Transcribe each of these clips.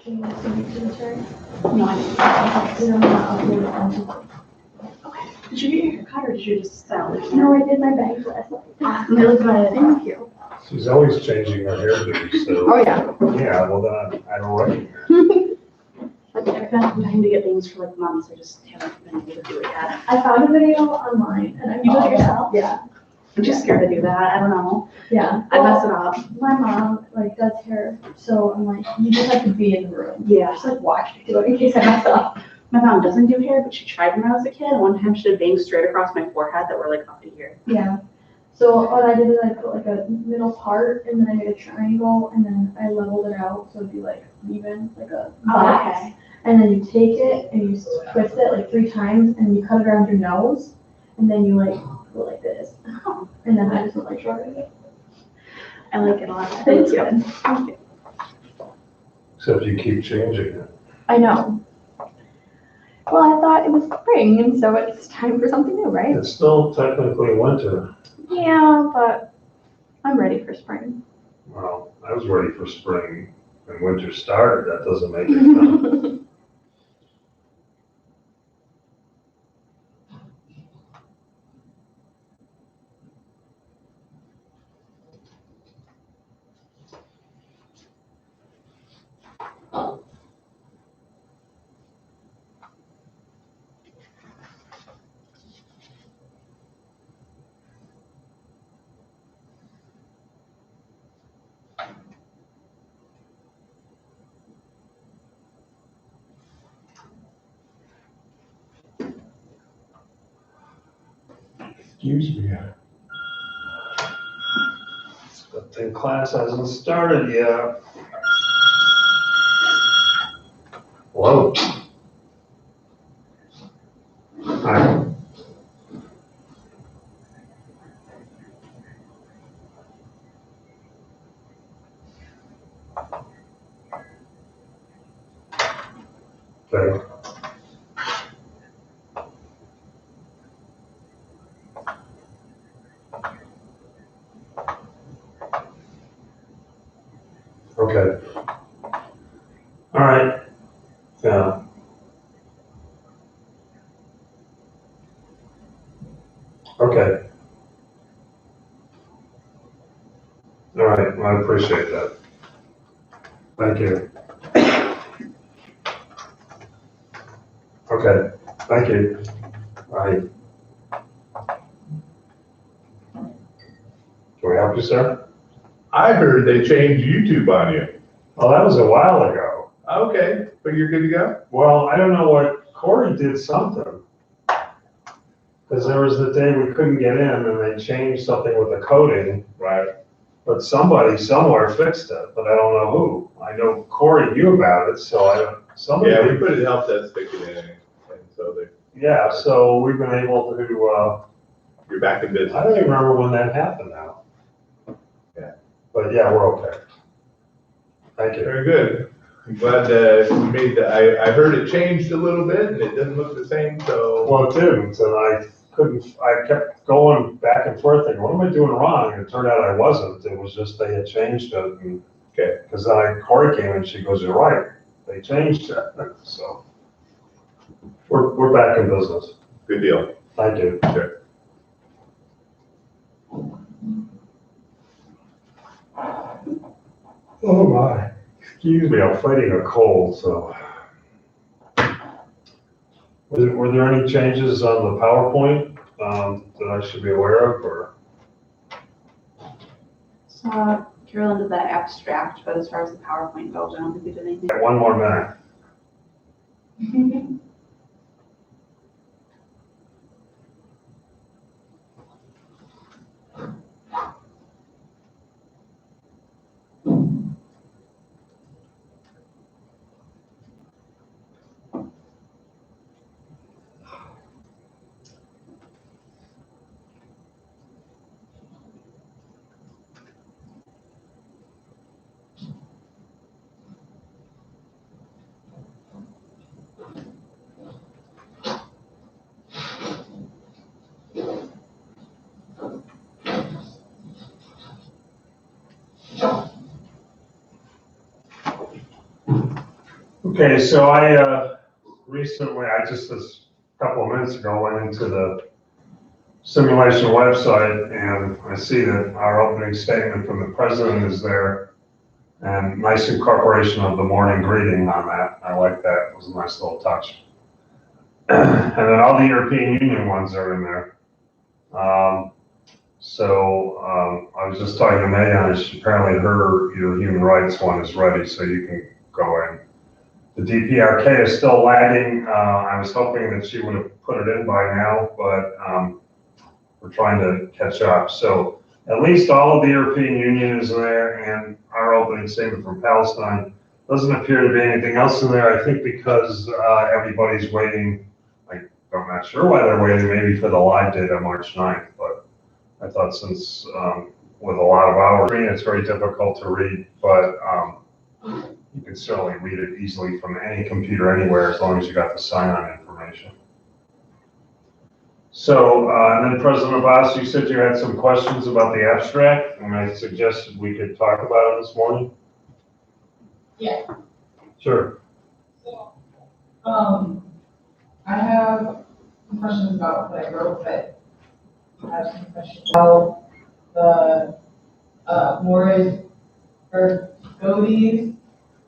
change the signature chart. No, I didn't. You don't want to upload it on. Okay. Did you get your haircut or did you just sell it? No, I did my bangs last night. Awesome. It looks good. Thank you. She's always changing her hairdo, so. Oh, yeah. Yeah, well then, I don't recognize. I've been trying to get things for like months. I just haven't been able to do it yet. I found a video online and I You did it followed yourself? Yeah, I'm just scared to do that. I don't know. yeah. I mess it up. My mom like does hair, so I'm like, you just have to be in the room. Yeah. Just like watch me do it in case I mess up. My mom doesn't do hair, but she tried when I was a kid. One time she did bangs straight across my forehead that were like up to here. Yeah. So what I did is I put like a middle part and then I made a triangle and then I leveled it out so it'd be like even, like a box. Okay. And then you take it and you twist it like 3 times and you cut it around your nose and then you like go like this. Oh, And then I just went like shorter. I like it a lot. Thank Thank you. you. Thank you. Except you keep changing it. I know. Well, I thought it was spring and so it's time for something new, right? It's still technically winter. Yeah, but I'm ready for spring. Well, I was ready for spring and winter started. That doesn't make any sense. Excuse me. Good thing class hasn't started yet. Hello. Hi. Okay. Okay. All right. Yeah. Okay. All right. Well, I appreciate that. Thank you. Okay. Thank you. All right. Can we help you, sir? I heard they changed YouTube on you. Well, that was a while ago. Okay, but you're good to go? Well, I don't know what, Corey did something. Because there was the day we couldn't get in and they changed something with the coding, Right. but somebody somewhere fixed it, but I don't know who. I know Corey knew about it, so I don't, somebody. Yeah, we put it help desk fix it in, and so Yeah, so we've been able to, you're back in I business. don't even remember when that happened now. Yeah. But yeah, we're okay. Thank you. Very good. I'm glad we made that. I heard it changed a little bit and it doesn't look the same, so. Well, it didn't, and I kept going back and forth thinking, what am I doing wrong? And it turned out I wasn't. It was just they had changed it. And, Okay. because then Corey came and she goes, you're right. They changed it. So we're back in business. Good deal. Thank you. Sure. Oh my. Excuse me, I'm fighting a cold, so. Were there any changes on the PowerPoint that I should be aware of, or? So Carolyn did that abstract, but as far as the PowerPoint goes, I don't think we did anything. One more minute. Okay, so I recently, just this couple of minutes ago, went into the simulation website and I see that our opening statement from the president is there, and nice incorporation of the morning greeting on that. I like that. It was a nice little touch. And then all the European Union ones are in there. I was just talking to May on it. Apparently your human rights one is ready, so you can go in. The DPRK is still lagging. I was hoping that she would have put it in by now, but we're trying to catch up. So at least all of the European Union is there, and our opening statement from Palestine. Doesn't appear to be anything else in there. I think because everybody's waiting. I'm not sure why they're waiting, maybe for the live date on March 9th, but I thought since with a lot of hours, it's very difficult to read, but you can certainly read it easily from any computer anywhere as long as you got the sign-on information. So, and then President Abbas, you said you had some questions about the abstract, and I suggested we could talk about it this morning. Yeah. Sure. So, I have some questions about what I wrote, but I have some questions about the Morris Bergody's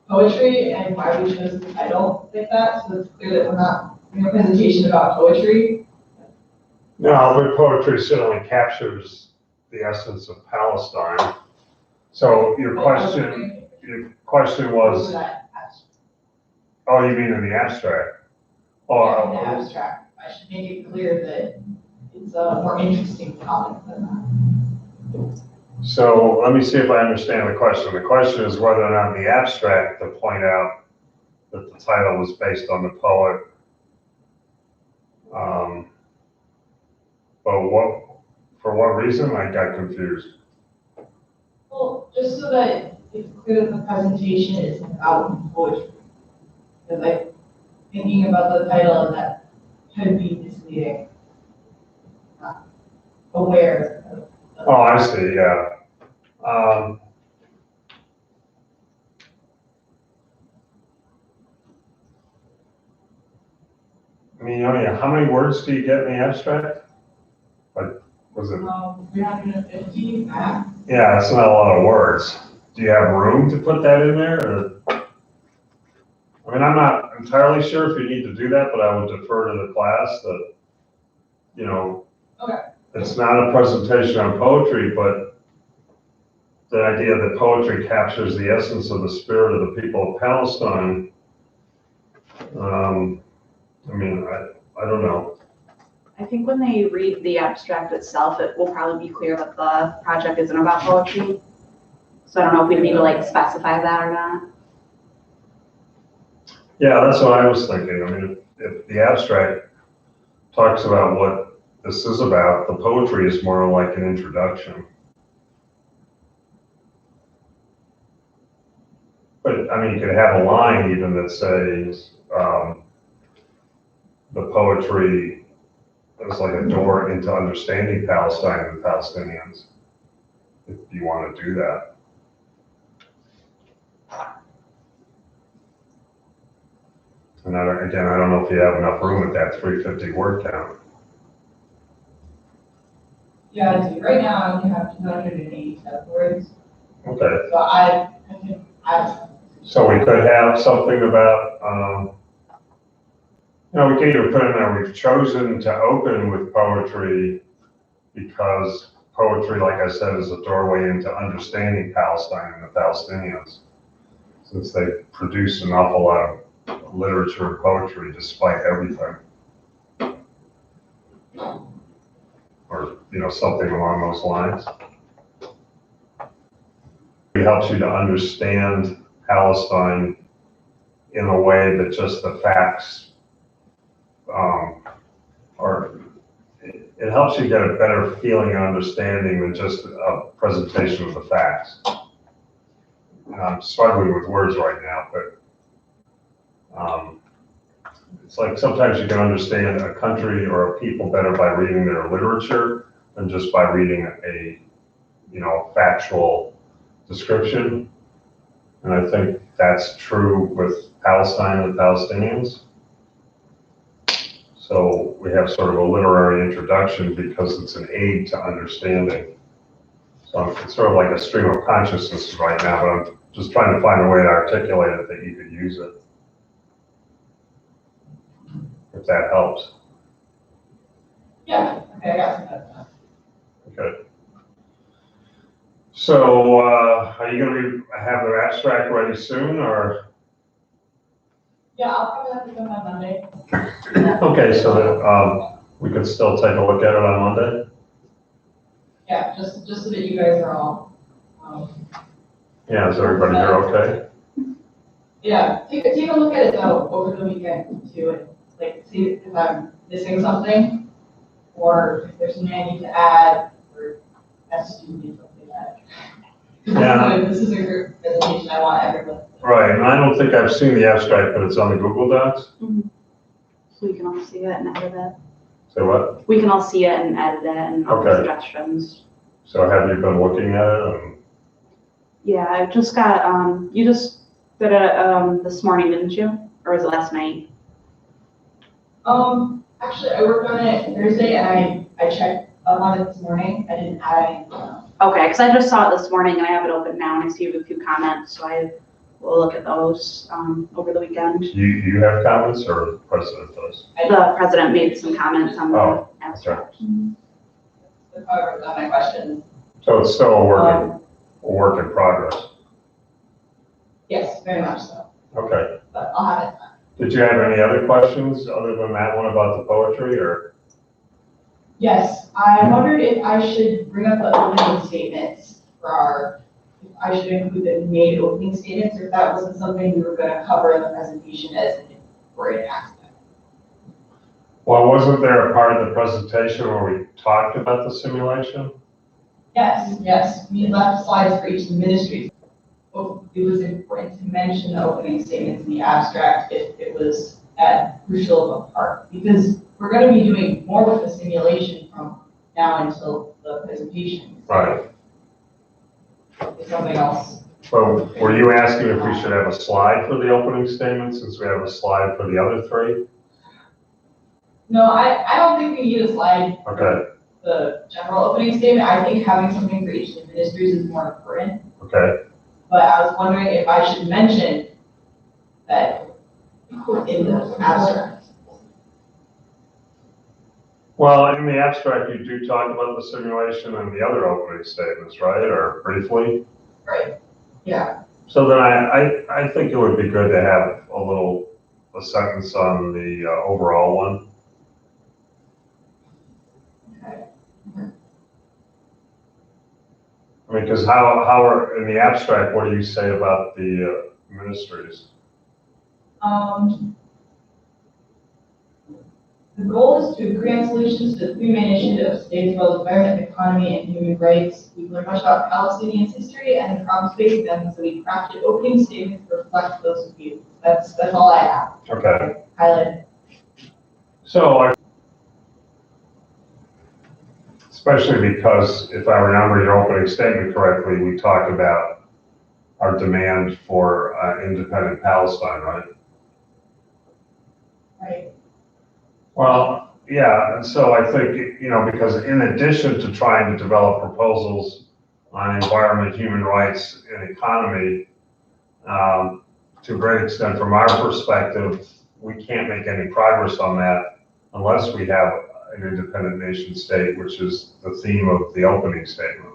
poetry and why we chose the title like that. So it's clear that we're not doing a presentation about poetry. No, but poetry certainly captures the essence of Palestine. So your question was, oh, you mean in the abstract? In the abstract, I should make it clear that it's a more interesting topic than that. So let me see if I understand the question. The question is whether or not in the abstract to point out that the title was based on the poet. But for what reason? I got confused. Well, just so that it's clear that the presentation is about poetry. Because like thinking about the title and that could be misleading. Not aware of. Oh, I see, yeah. I mean, how many words do you get in the abstract? Like, was it? 350 max. Yeah, that's not a lot of words. Do you have room to put that in there? Or? I mean, I'm not entirely sure if you need to do that, but I would defer to the class that, Okay. It's not a presentation on poetry, but the idea that poetry captures the essence of the spirit of the people of Palestine. I mean, I don't know. I think when they read the abstract itself, it will probably be clear that the project isn't about poetry. So I don't know if we need to specify that or not. Yeah, that's what I was thinking. I mean, if the abstract talks about what this is about, the poetry is more like an introduction. But I mean, you could have a line even that says the poetry is like a door into understanding Palestine and the Palestinians, if you want to do that. And I don't know if you have enough room at that 350 word count. Yeah, I do. Right now I only have 287 words. Okay. So I can add. So we could have something about, we can either put in there, we've chosen to open with poetry because poetry, like I said, is a doorway into understanding Palestine and the Palestinians, since they produce an awful lot of literature and poetry despite everything. Or, something along those lines. It helps you to understand Palestine in a way that just the facts, or it helps you get a better feeling and understanding than just a presentation of the facts. And I'm struggling with words right now, but it's like sometimes you can understand a country or a people better by reading their literature than just by reading a factual description. And I think that's true with Palestine and the Palestinians. So we have sort of a literary introduction because it's an aid to understanding. So it's sort of like a stream of consciousness right now, but I'm just trying to find a way to articulate it that you could use it. If that helps. Yeah, okay, I got that. Okay. So, are you gonna have the abstract ready soon, or? Yeah, I'll probably have to come on Monday. Okay, so that, we could still take a look at it on Monday? Yeah, just so that you guys are all, Yeah, is everybody here okay? yeah, take a look at it though over the weekend too, and like see if I'm missing something, or if there's something I need to add, or ask you to do something like that. Yeah. This is a group presentation, I want everyone. Right, and I don't think I've seen the abstract, but it's on the Google Docs. So we can all see it and edit it. So what? We can all see it and edit it and all the Okay. suggestions. So have you been looking at it? Yeah, I just got, you just did it, this morning, didn't you? Or was it last night? Actually, I worked on it Thursday and I checked up on it this morning, I didn't add anything else. Okay, because I just saw it this morning and I have it open now and I see you have a few comments, so I will look at those, over the weekend. You have comments or the president does? The president made some comments on the Oh, abstract. That's how I wrote down my questions. So it's still a work in progress. Yes, very much so, Okay. but I'll have it. Did you have any other questions other than that one about the poetry, or? Yes, I wondered if I should bring up the opening statements for our, if I should include the made opening statements, or if that wasn't something we were gonna cover in the presentation as an important aspect. Well, wasn't there a part of the presentation where we talked about the simulation? Yes, we left slides for each of the ministries. Well, it was important to mention the opening statements in the abstract if it was at crucial of a part, because we're gonna be doing more with the simulation from now until the presentation. Right. Is something else. So were you asking if we should have a slide for the opening statement since we have a slide for the other three? No, I don't think we need a slide Okay, for the general opening statement. I think having something for each of the ministries is more important. okay. But I was wondering if I should mention that in the abstract. Well, in the abstract, you do talk about the simulation and the other opening statements, right, or briefly? Right. Yeah. So then I think it would be good to have a sentence on the overall one. Okay. I mean, because in the abstract, what do you say about the ministries? The goal is to agree on solutions to the three main initiatives of today's world: environment, economy, and human rights. We've learned much about Palestinians' history and the problems facing them, so we crafted opening statements to reflect those views. That's all I have. Okay. Highlighted. So especially because if I remember your opening statement correctly, we talked about our demand for independent Palestine, right? Right. Well, yeah, and so I think, because in addition to trying to develop proposals on environment, human rights, and economy, to a great extent from our perspective, we can't make any progress on that unless we have an independent nation state, which is the theme of the opening statement.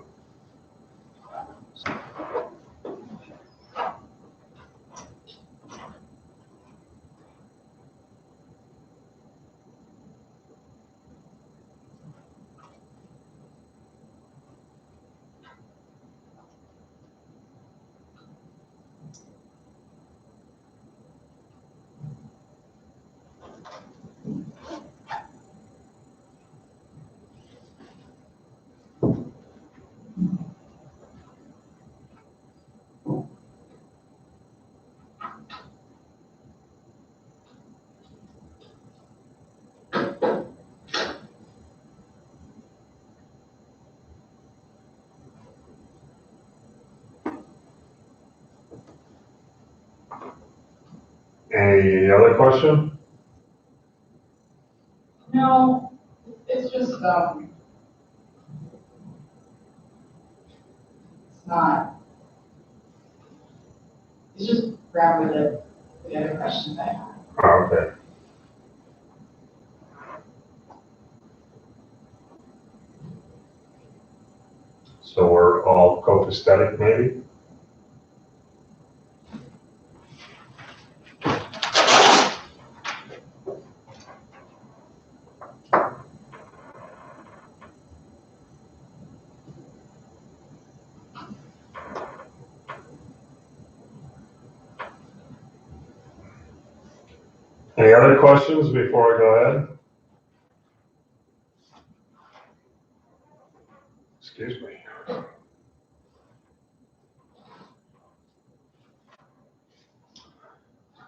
Any other question? No, it's just, it's not, it's just grab with the other questions I have. Oh, okay. So we're all copacetic, maybe? Any other questions before I go ahead? Excuse me.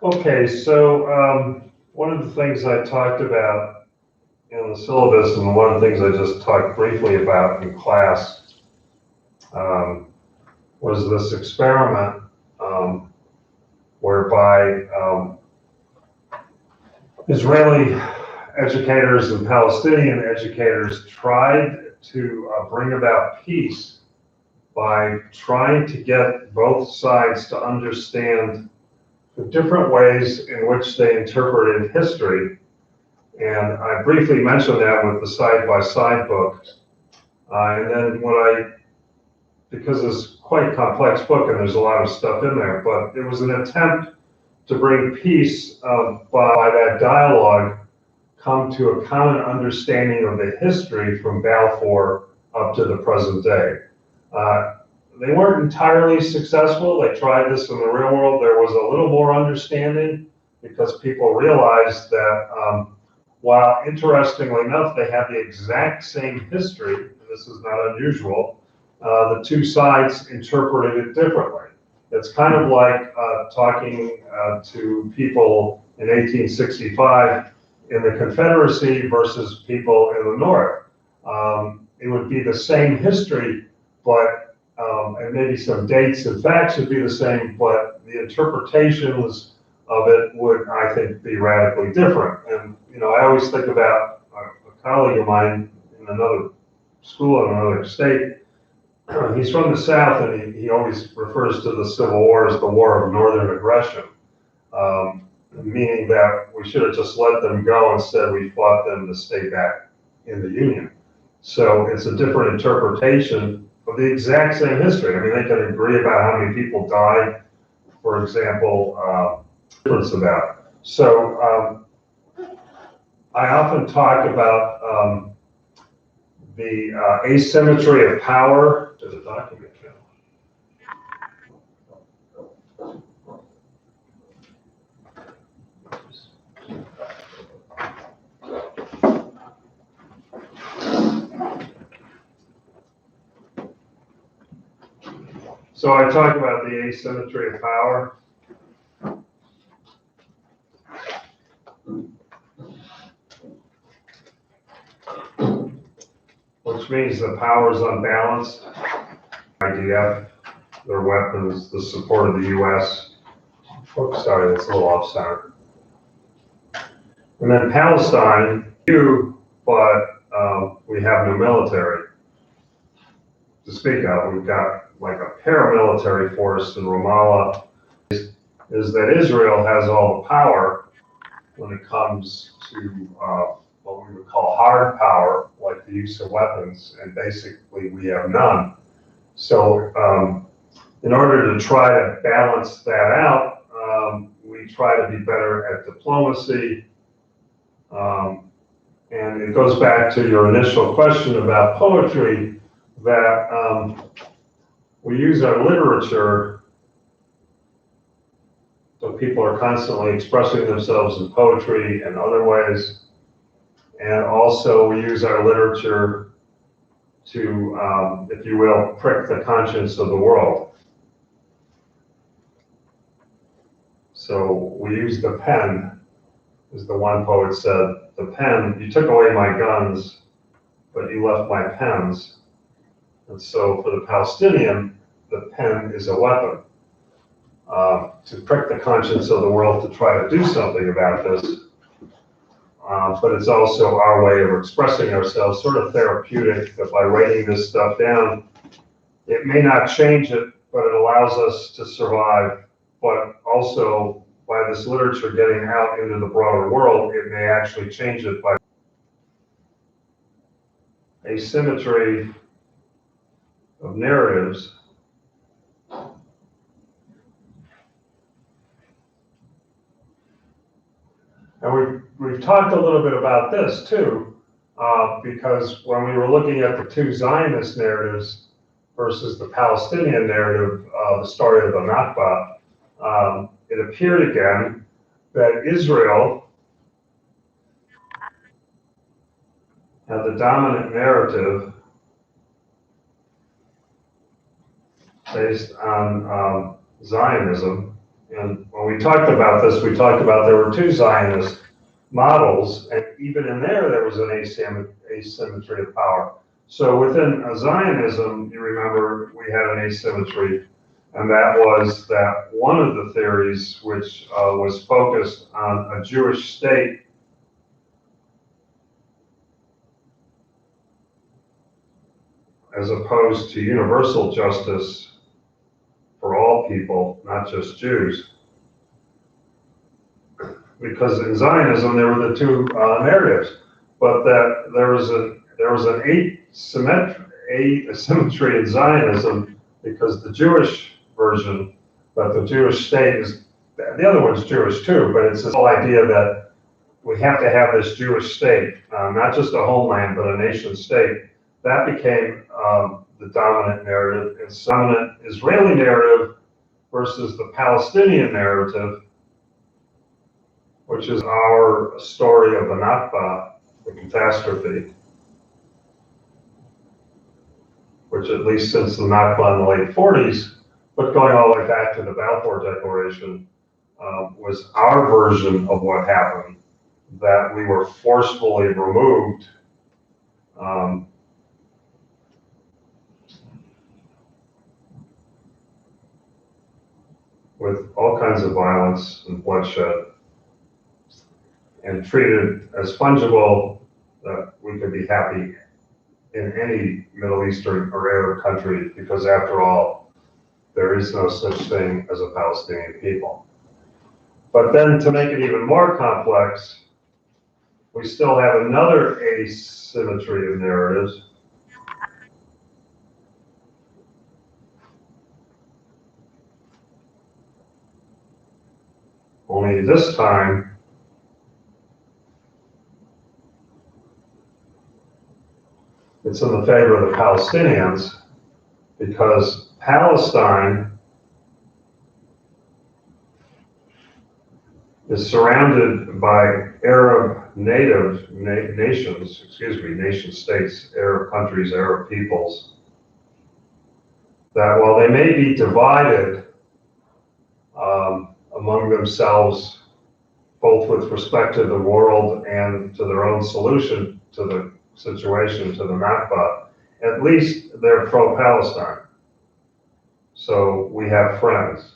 Okay, so one of the things I talked about in the syllabus, and one of the things I just talked briefly about in class, was this experiment whereby Israeli educators and Palestinian educators tried to bring about peace by trying to get both sides to understand the different ways in which they interpreted history. And I briefly mentioned that with the side-by-side book. And then because it's quite a complex book and there's a lot of stuff in there, but it was an attempt to bring peace by that dialogue, come to a common understanding of the history from Balfour up to the present day. They weren't entirely successful. They tried this in the real world. There was a little more understanding because people realized that while interestingly enough, they have the exact same history, and this is not unusual, the two sides interpreted it differently. It's kind of like talking to people in 1865 in the Confederacy versus people in the North. It would be the same history, but and maybe some dates and facts would be the same, but the interpretations of it would, I think, be radically different. And, you know, I always think about a colleague of mine in another school in another state. He's from the South, and he always refers to the Civil War as the War of Northern Aggression, meaning that we should have just let them go. Instead, we fought them to stay back in the Union. So it's a different interpretation of the exact same history. I mean, they can agree about how many people died, for example, difference about it. So I often talk about the asymmetry of power to the document. So I talk about the asymmetry of power. Which means the power is unbalanced. IDF, their weapons, the support of the U.S. Oops, sorry, that's a little off center. And then Palestine, but we have no military to speak of. We've got like a paramilitary force in Ramallah. Is that Israel has all the power when it comes to what we would call hard power, like the use of weapons, and basically we have none. So in order to try to balance that out, we try to be better at diplomacy. And it goes back to your initial question about poetry, that we use our literature, so people are constantly expressing themselves in poetry and other ways. And also we use our literature to, if you will, prick the conscience of the world. So we use the pen, as the one poet said, the pen, you took away my guns, but you left my pens. And so for the Palestinian, the pen is a weapon. to prick the conscience of the world to try to do something about this. But it's also our way of expressing ourselves, sort of therapeutic, that by writing this stuff down, it may not change it, but it allows us to survive. But also, by this literature getting out into the broader world, it may actually change it by asymmetry of narratives. And we've talked a little bit about this too, because when we were looking at the two Zionist narratives versus the Palestinian narrative, the story of the Nakba, it appeared again that Israel had the dominant narrative based on Zionism. And when we talked about this, we talked about there were two Zionist models, and even in there was an asymmetry of power. So within Zionism, you remember we had an asymmetry, and that was that one of the theories, which was focused on a Jewish state as opposed to universal justice for all people, not just Jews. Because in Zionism, there were the two narratives, but that there was an asymmetry in Zionism, because the Jewish version, but the Jewish state is, the other one's Jewish too, but it's this whole idea that we have to have this Jewish state, not just a homeland, but a nation state. That became the dominant narrative. It's dominant Israeli narrative versus the Palestinian narrative, which is our story of the Nakba, the catastrophe, which at least since the Nakba in the late 40s, but going all the way back to the Balfour Declaration, was our version of what happened, that we were forcefully removed with all kinds of violence and bloodshed, and treated as fungible, that we could be happy in any Middle Eastern or Arab country, because after all, there is no such thing as a Palestinian people. But then to make it even more complex, we still have another asymmetry of narratives. Only this time, it's in the favor of the Palestinians, because Palestine is surrounded by Arab native nations, nation states, Arab countries, Arab peoples, that while they may be divided among themselves, both with respect to the world and to their own solution to the situation, to the Nakba, at least they're pro-Palestine. So we have friends.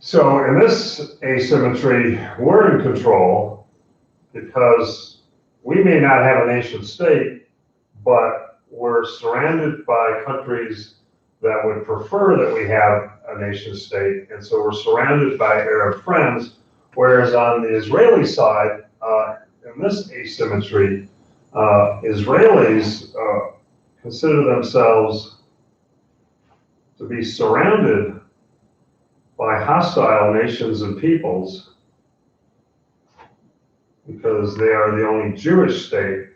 So in this asymmetry, we're in control, because we may not have a nation state, but we're surrounded by countries that would prefer that we have a nation state, and so we're surrounded by Arab friends, whereas on the Israeli side, in this asymmetry, Israelis consider themselves to be surrounded by hostile nations and peoples, because they are the only Jewish state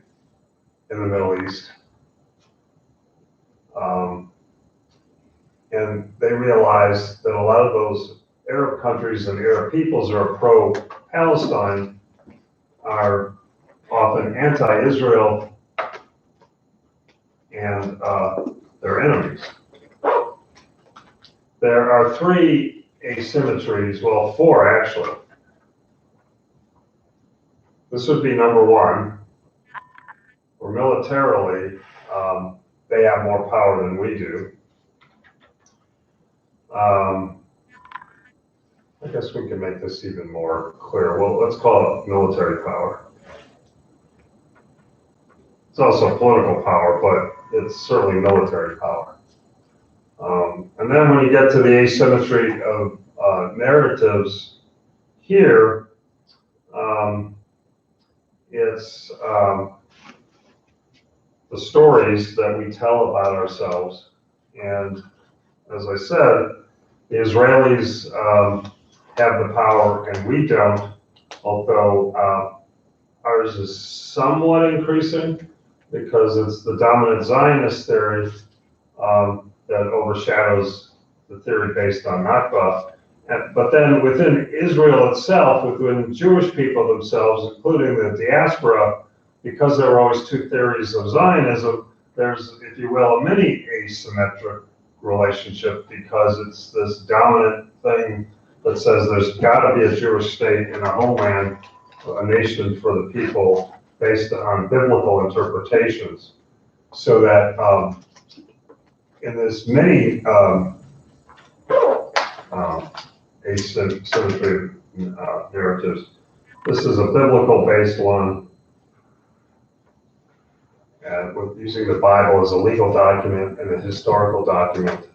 in the Middle East. And they realize that a lot of those Arab countries and Arab peoples are pro-Palestine, are often anti-Israel, and they're enemies. There are three asymmetries, well, four actually. This would be number one, where militarily, they have more power than we do. I guess we can make this even more clear. Well, let's call it military power. It's also political power, but it's certainly military power. And then when you get to the asymmetry of narratives here, it's the stories that we tell about ourselves. And as I said, the Israelis have the power and we don't, although ours is somewhat increasing because it's the dominant Zionist theory that overshadows the theory based on Nakba. But then within Israel itself, within Jewish people themselves, including the diaspora, because there are always two theories of Zionism, there's, if you will, a mini asymmetric relationship because it's this dominant thing that says there's got to be a Jewish state in a homeland, a nation for the people based on biblical interpretations. So that in this mini asymmetry narratives, this is a biblical based one. And with using the Bible as a legal document and a historical document.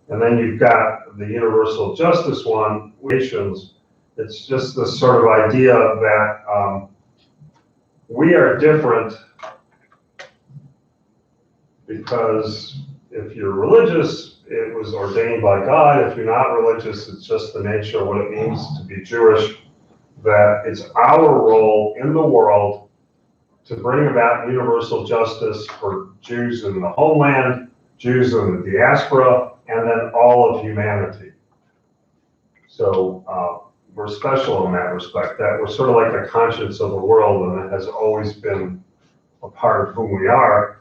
And then you've got the universal justice one, nations. It's just this sort of idea that we are different because if you're religious, it was ordained by God. If you're not religious, it's just the nature of what it means to be Jewish, that it's our role in the world to bring about universal justice for Jews in the homeland, Jews in the diaspora, and then all of humanity. So we're special in that respect, that we're sort of like the conscience of the world, and it has always been a part of who we are.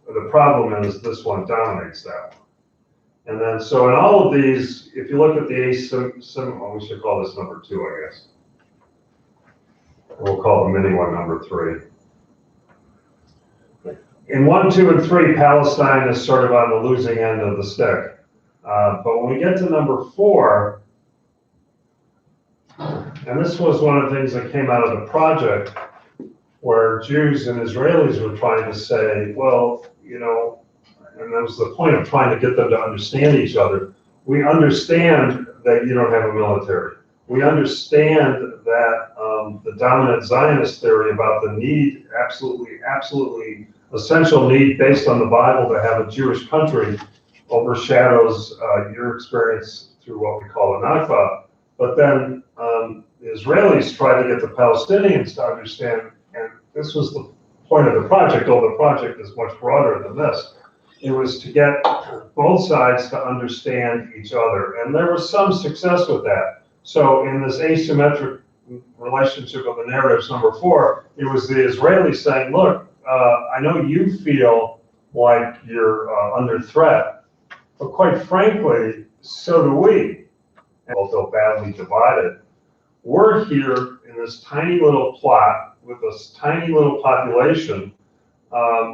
The problem is this one dominates that one. And then, so in all of these, if you look at the well, we should call this number 2, I guess. We'll call the mini one number 3. In 1, 2, and 3, Palestine is sort of on the losing end of the stick. But when we get to number 4, and this was one of the things that came out of the project, where Jews and Israelis were trying to say, well, you know, and that was the point of trying to get them to understand each other. We understand that you don't have a military. We understand that the dominant Zionist theory about the need, absolutely essential need based on the Bible to have a Jewish country overshadows your experience through what we call a Nakba. But then the Israelis tried to get the Palestinians to understand, and this was the point of the project, although the project is much broader than this. It was to get both sides to understand each other, and there was some success with that. So in this asymmetric relationship of the narratives, number 4, it was the Israelis saying, look, I know you feel like you're under threat, but quite frankly, so do we. And although badly divided, we're here in this tiny little plot with this tiny little population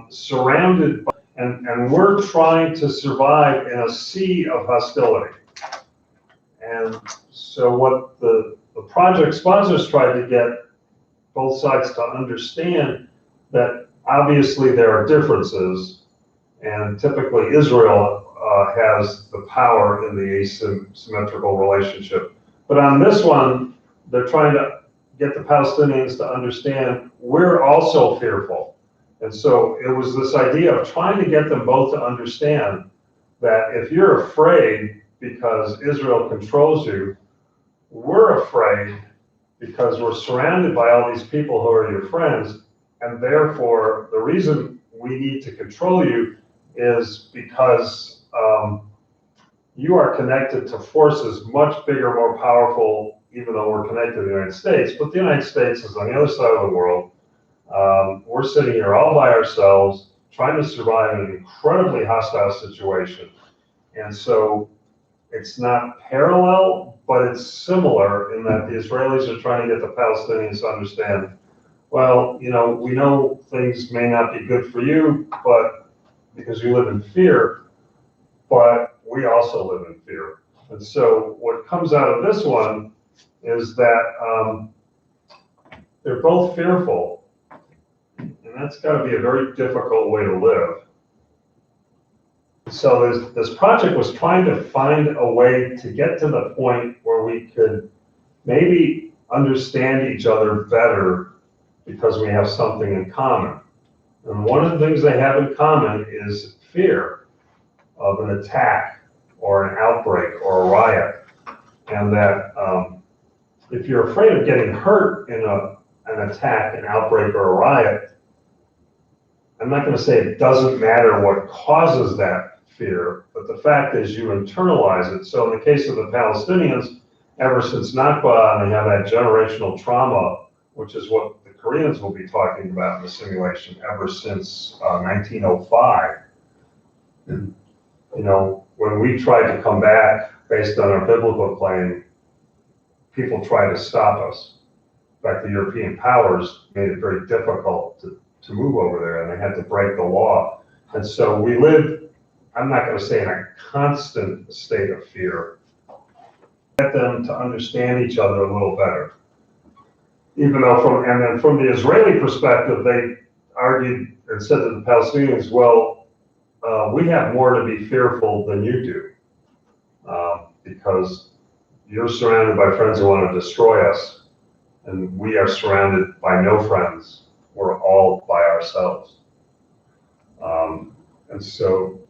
surrounded by, and we're trying to survive in a sea of hostility. And so what the project sponsors tried to get both sides to understand that obviously there are differences, and typically Israel has the power in the asymmetrical relationship. But on this one, they're trying to get the Palestinians to understand we're also fearful. And so it was this idea of trying to get them both to understand that if you're afraid because Israel controls you, we're afraid because we're surrounded by all these people who are your friends, and therefore the reason we need to control you is because you are connected to forces much bigger, more powerful, even though we're connected to the United States, but the United States is on the other side of the world. We're sitting here all by ourselves, trying to survive in an incredibly hostile situation. And so it's not parallel, but it's similar in that the Israelis are trying to get the Palestinians to understand, well, you know, we know things may not be good for you, but because you live in fear, but we also live in fear. And so what comes out of this one is that they're both fearful, and that's got to be a very difficult way to live. So this project was trying to find a way to get to the point where we could maybe understand each other better because we have something in common. And one of the things they have in common is fear of an attack or an outbreak or a riot. And that if you're afraid of getting hurt in an attack, an outbreak, or a riot, I'm not going to say it doesn't matter what causes that fear, but the fact is you internalize it. So in the case of the Palestinians, ever since Nakba, and they have that generational trauma, which is what the Koreans will be talking about in the simulation ever since 1905. And, you know, when we tried to come back based on our biblical claim, people tried to stop us. In fact, the European powers made it very difficult to move over there, and they had to break the law. And so we lived, I'm not going to say in a constant state of fear, get them to understand each other a little better. Even though from the Israeli perspective, they argued and said to the Palestinians, well, we have more to be fearful than you do, because you're surrounded by friends who want to destroy us, and we are surrounded by no friends. We're all by ourselves. And so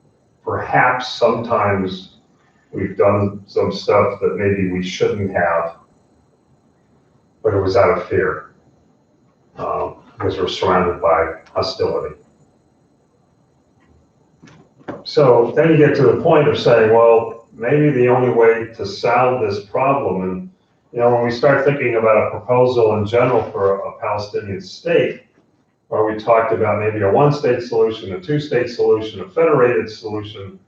perhaps sometimes we've done some stuff that maybe we shouldn't have, but it was out of fear, because we're surrounded by hostility. So then you get to the point of saying, well, maybe the only way to solve this problem, and you know, when we start thinking about a proposal in general for a Palestinian state, where we talked about maybe a one-state solution, a two-state solution, a federated solution,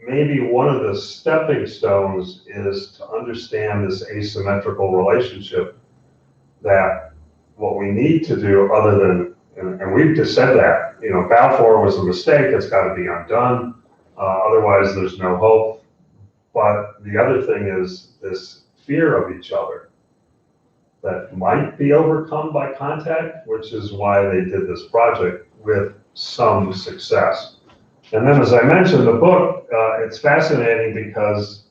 maybe one of the stepping stones is to understand this asymmetrical relationship, that what we need to do other than, and we've just said that, you know, Balfour was a mistake, it's got to be undone, otherwise there's no hope. But the other thing is this fear of each other that might be overcome by contact, which is why they did this project with some success. And then, as I mentioned, the book, it's fascinating because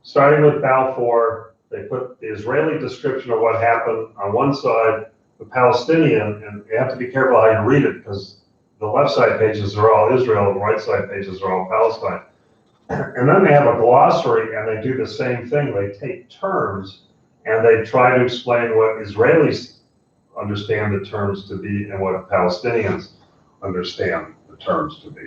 starting with Balfour, they put the Israeli description of what happened on one side, the Palestinian, and you have to be careful how you read it because the left side pages are all Israel and the right side pages are all Palestine. And then they have a glossary and they do the same thing. They take terms and they try to explain what Israelis understand the terms to be and what Palestinians understand the terms to be.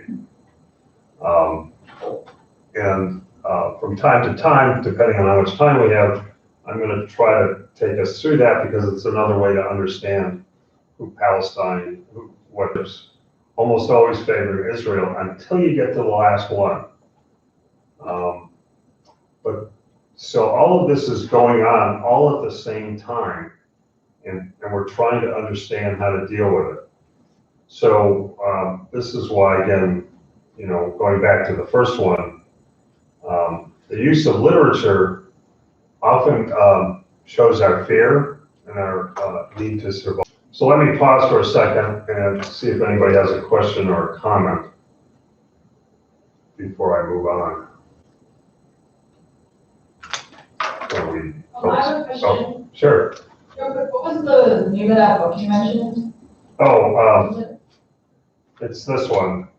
From time to time, depending on how much time we have, I'm going to try to take us through that because it's another way to understand who Palestine, what is almost always favoring Israel until you get to the last one. So all of this is going on all at the same time, and we're trying to understand how to deal with it. So this is why, again, you know, going back to the first one, the use of literature often shows our fear and our need to survive. So let me pause for a second and see if anybody has a question or a comment before I move on. I have a question. Oh, sure. What was the name of that book you mentioned? It's this one.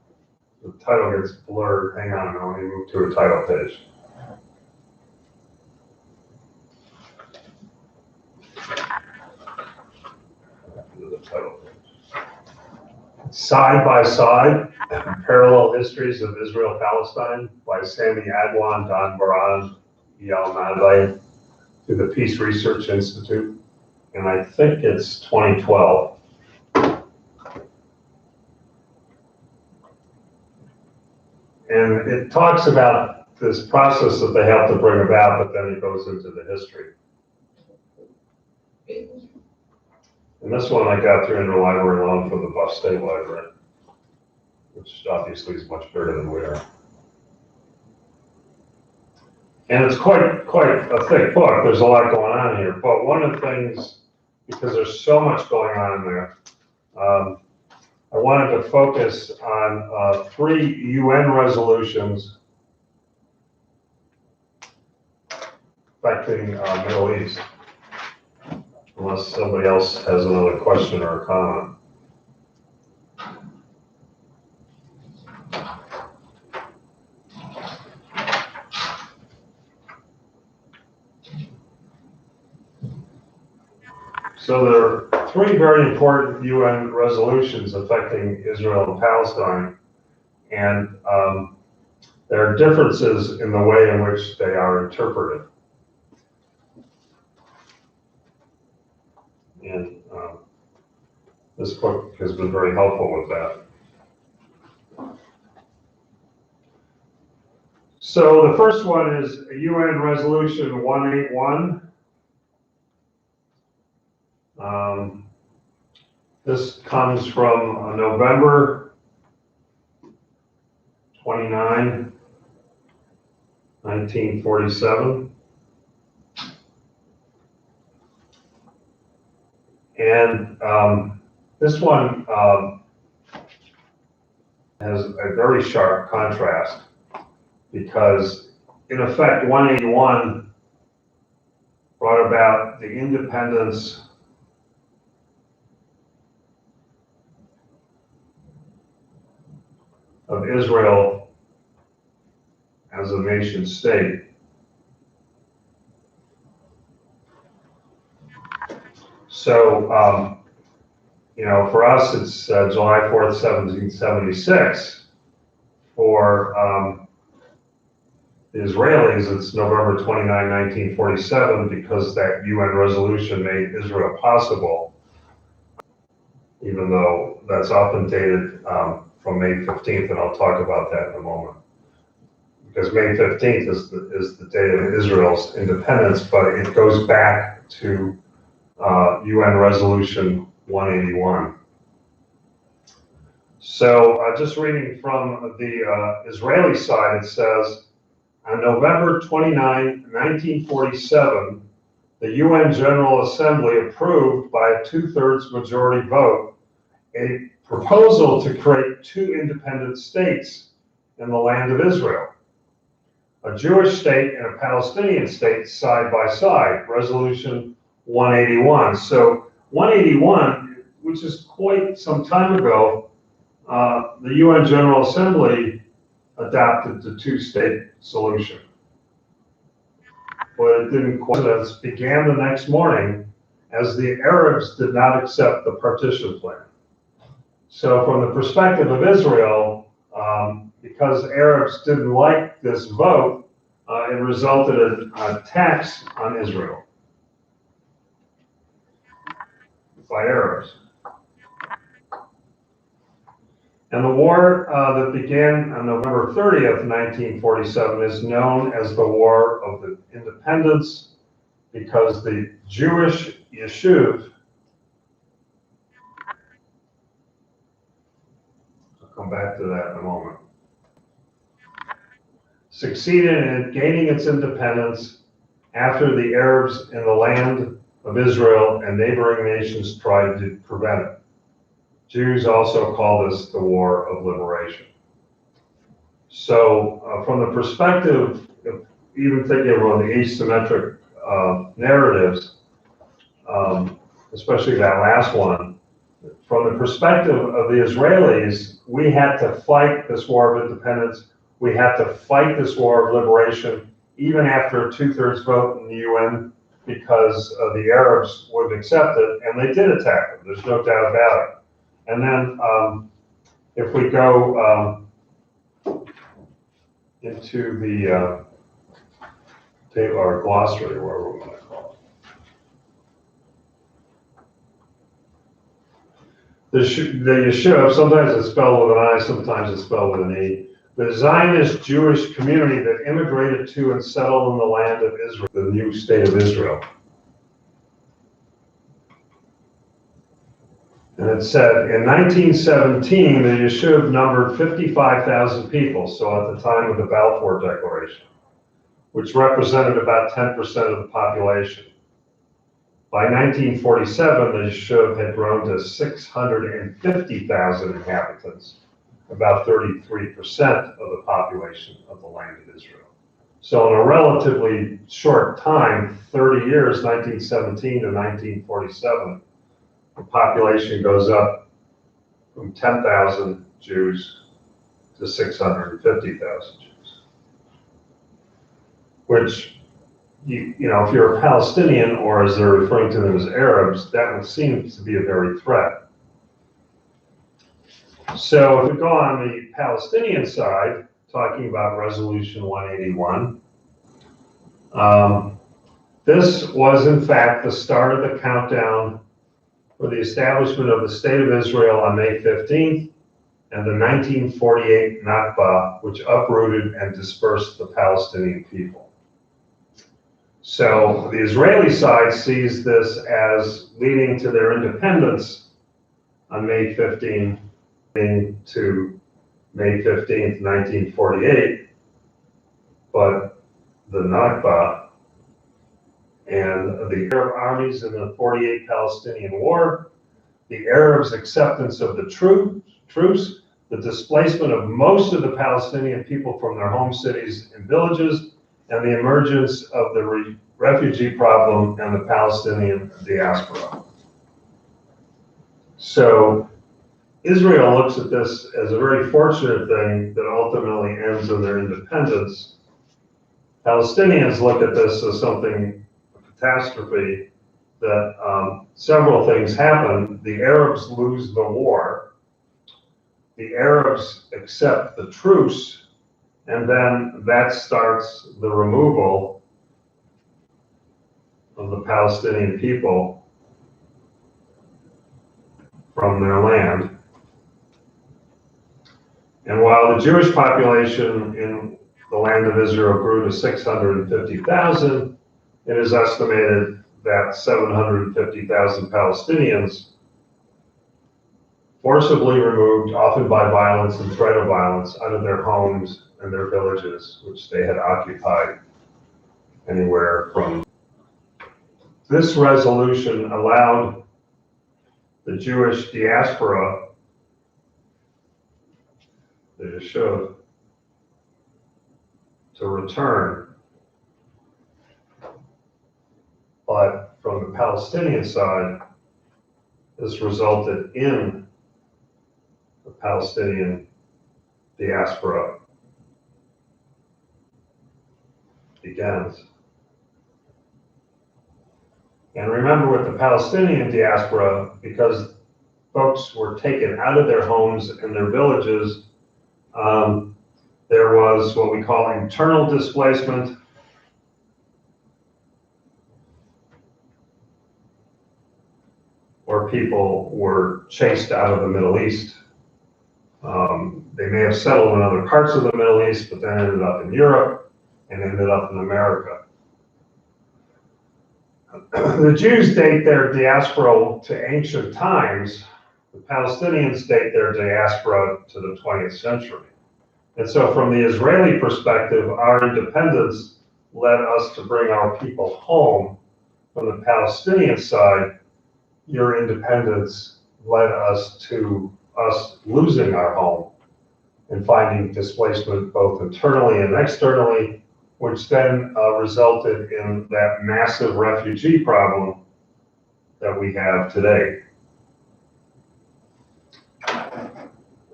The title gets blurred. Hang on, let me move to a title page. The title page. Side by Side, Parallel Histories of Israel-Palestine by Sami Adwan, Don Baran, Eyal Nadai, through the Peace Research Institute. And I think it's 2012. And it talks about this process that they have to bring about, but then it goes into the history. And this one I got through Interlibrary loan from the Buff State Library. which obviously is much bigger than we are. And it's quite a thick book. There's a lot going on here. But one of the things, because there's so much going on in there, I wanted to focus on 3 UN resolutions affecting Middle East. Unless somebody else has another question or a comment. So there are 3 very important UN resolutions affecting Israel and Palestine, and there are differences in the way in which they are interpreted. And this book has been very helpful with that. So the first one is UN Resolution 181. This comes from November 29, 1947. And this one has a very sharp contrast because, in effect, 181 brought about the independence of Israel as a nation state. So, you know, for us, it's July 4th, 1776. For the Israelis, it's November 29, 1947, because that UN resolution made Israel possible, even though that's often dated from May 15th, and I'll talk about that in a moment. Because May 15th is the day of Israel's independence, but it goes back to UN Resolution 181. So just reading from the Israeli side, it says, on November 29, 1947, the UN General Assembly approved by a 2/3 majority vote a proposal to create 2 independent states in the land of Israel, a Jewish state and a Palestinian state side by side, Resolution 181. So 181, which is quite some time ago, the UN General Assembly adopted the 2-state solution. But it didn't coincidence began the next morning as the Arabs did not accept the partition plan. So from the perspective of Israel, because Arabs didn't like this vote, it resulted in a tax on Israel by Arabs. And the war that began on November 30th, 1947 is known as the War of the Independence because the Jewish Yishuv, I'll come back to that in a moment, succeeded in gaining its independence after the Arabs in the land of Israel and neighboring nations tried to prevent it. Jews also call this the War of Liberation. So from the perspective of even thinking about the asymmetric narratives, especially that last one, from the perspective of the Israelis, we had to fight this war of independence. We had to fight this war of liberation, even after a 2/3 vote in the UN, because the Arabs wouldn't accept it, and they did attack them. There's no doubt about it. And then if we go into the our glossary, whatever we want to call it. The Yishuv, sometimes it's spelled with an I, sometimes it's spelled with an E. The Zionist Jewish community that immigrated to and settled in the land of Israel, the new state of Israel. And it said, in 1917, the Yishuv numbered 55,000 people, so at the time of the Balfour Declaration, which represented about 10% of the population. By 1947, the Yishuv had grown to 650,000 inhabitants, about 33% of the population of the land of Israel. So in a relatively short time, 30 years, 1917 to 1947, the population goes up from 10,000 Jews to 650,000 Jews. Which, you know, if you're a Palestinian, or as they're referring to them as Arabs, that would seem to be a very threat. So if we go on the Palestinian side, talking about Resolution 181, this was in fact the start of the countdown for the establishment of the State of Israel on May 15th and the 1948 Nakba, which uprooted and dispersed the Palestinian people. So the Israeli side sees this as leading to their independence on May 15th to May 15th, 1948, but the Nakba and the Arab armies in the 48 Palestinian War, the Arabs' acceptance of the truce, the displacement of most of the Palestinian people from their home cities and villages, and the emergence of the refugee problem and the Palestinian diaspora. So Israel looks at this as a very fortunate thing that ultimately ends in their independence. Palestinians look at this as something, a catastrophe, that several things happen. The Arabs lose the war, the Arabs accept the truce, and then that starts the removal of the Palestinian people from their land. And while the Jewish population in the land of Israel grew to 650,000, it is estimated that 750,000 Palestinians forcibly removed, often by violence and threat of violence, out of their homes and their villages, which they had occupied anywhere from. This resolution allowed the Jewish diaspora, the Yishuv, to return. But from the Palestinian side, this resulted in the Palestinian diaspora begins. And remember, with the Palestinian diaspora, because folks were taken out of their homes and their villages, there was what we call internal displacement, where people were chased out of the Middle East. They may have settled in other parts of the Middle East, but then ended up in Europe and ended up in America. The Jews date their diaspora to ancient times. The Palestinians date their diaspora to the 20th century. And so from the Israeli perspective, our independence led us to bring our people home. From the Palestinian side, your independence led us to us losing our home and finding displacement both internally and externally, which then resulted in that massive refugee problem that we have today.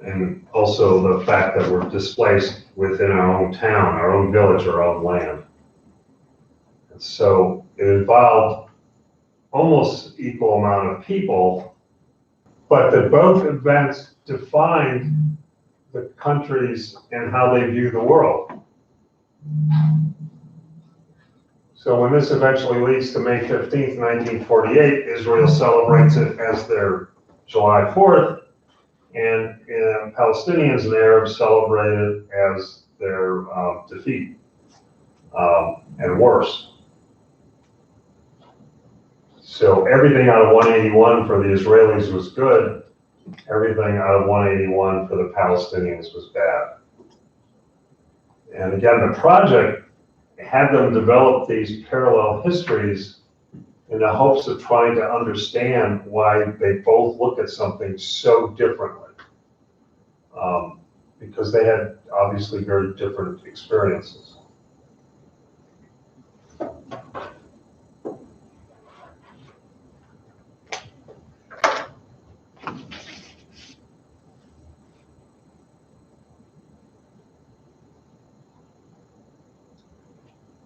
And also the fact that we're displaced within our own town, our own village, our own land. And so it involved almost equal amount of people, but that both events defined the countries and how they view the world. So when this eventually leads to May 15th, 1948, Israel celebrates it as their July 4th, and Palestinians and Arabs celebrate it as their defeat, and worse. So everything out of 181 for the Israelis was good. Everything out of 181 for the Palestinians was bad. And again, the project had them develop these parallel histories in the hopes of trying to understand why they both look at something so differently. Because they had obviously very different experiences.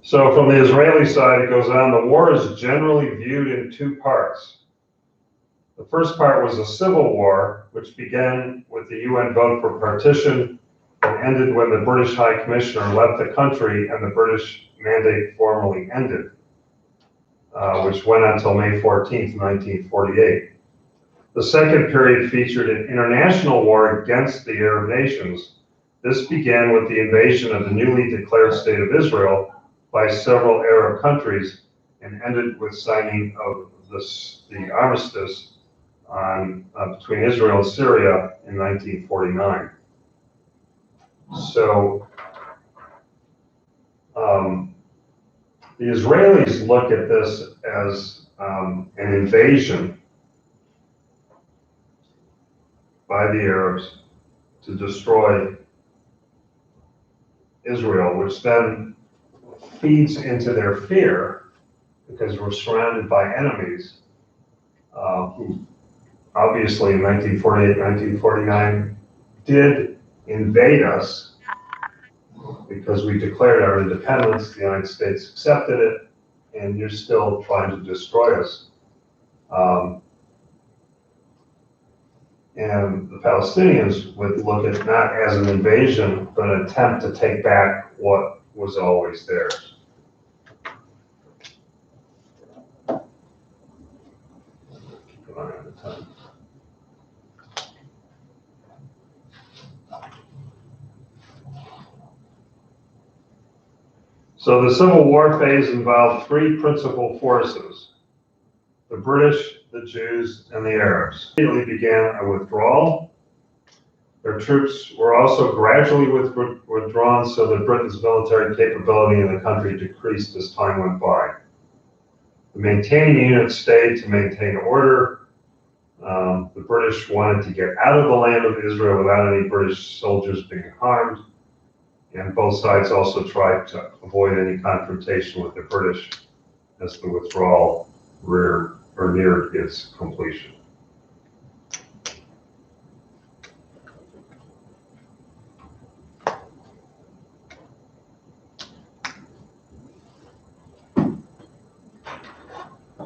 So from the Israeli side, it goes on, the war is generally viewed in two parts. The first part was a civil war, which began with the UN vote for partition and ended when the British High Commissioner left the country and the British mandate formally ended, which went until May 14th, 1948. The second period featured an international war against the Arab nations. This began with the invasion of the newly declared State of Israel by several Arab countries and ended with signing of the armistice between Israel and Syria in 1949. So the Israelis look at this as an invasion by the Arabs to destroy Israel, which then feeds into their fear because we're surrounded by enemies who obviously in 1948, 1949 did invade us because we declared our independence, the United States accepted it, and you're still trying to destroy us. And the Palestinians would look at not as an invasion, but an attempt to take back what was always theirs. Keep an eye on the time. So the Civil War phase involved three principal forces: the British, the Jews, and the Arabs. Immediately began a withdrawal. Their troops were also gradually withdrawn so that Britain's military capability in the country decreased as time went by. The maintaining units stayed to maintain order. The British wanted to get out of the land of Israel without any British soldiers being harmed. And both sides also tried to avoid any confrontation with the British as the withdrawal neared its completion.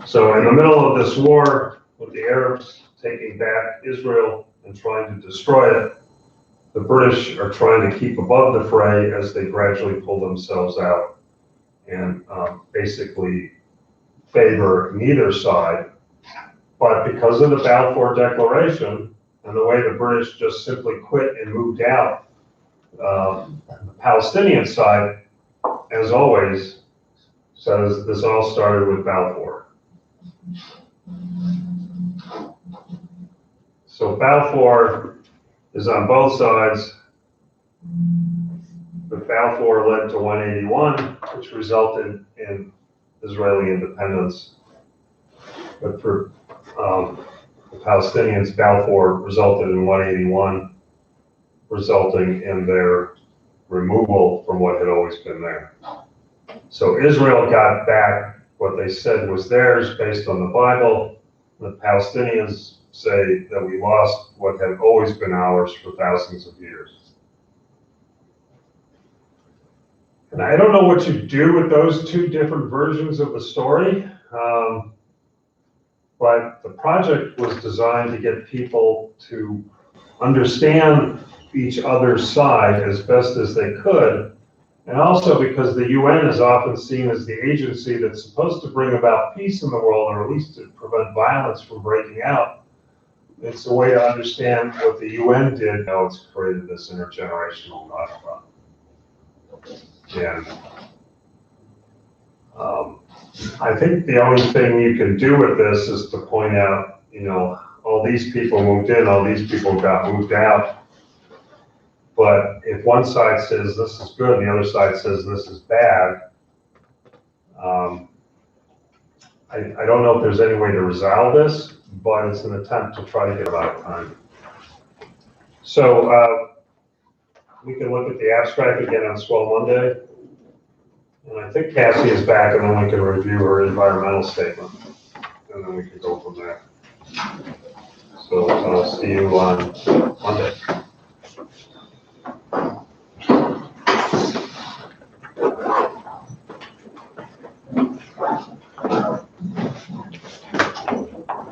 So in the middle of this war, with the Arabs taking back Israel and trying to destroy it, the British are trying to keep above the fray as they gradually pull themselves out and basically favor neither side. But because of the Balfour Declaration and the way the British just simply quit and moved out, the Palestinian side, as always, says this all started with Balfour. So Balfour is on both sides. But Balfour led to 181, which resulted in Israeli independence. But for the Palestinians, Balfour resulted in 181, resulting in their removal from what had always been there. So Israel got back what they said was theirs based on the Bible. The Palestinians say that we lost what had always been ours for thousands of years. And I don't know what you do with those two different versions of the story, but the project was designed to get people to understand each other's side as best as they could, and also because the UN is often seen as the agency that's supposed to bring about peace in the world, or at least to prevent violence from breaking out. It's a way to understand what the UN did. Now it's created this intergenerational knot. And I think the only thing you can do with this is to point out, all these people moved in, all these people got moved out. But if one side says this is good, and the other side says this is bad, I don't know if there's any way to resolve this, but it's an attempt to try to get a lot of time. So, we can look at the abstract again on Swell Monday. And I think Cassie is back, and then we can review her environmental statement, and then we can go from there. So I'll see you on Monday.